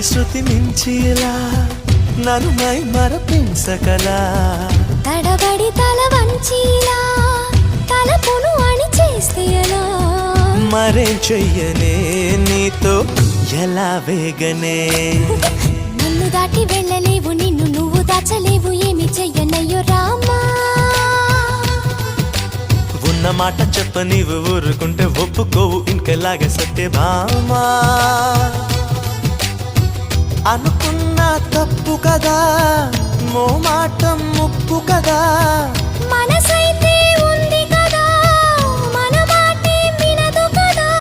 శృతి మించిలా నన్ను మై మరపించకలా తడబడి తల వంచిలా తలపును అని చేస్తే ఎలా మరేం చెయ్యనే నీతో ఎలా వేగనే నన్ను దాటి వెళ్ళలేవు నిన్ను నువ్వు దాచలేవు ఏమి చెయ్యనయ్యో రామా ఉన్న మాట చెప్ప నీవు ఊరుకుంటే ఒప్పుకోవు ఇంకలాగే సత్యభామా అనుకున్నా తప్పు కదా మో మాట ముప్పు కదా మనస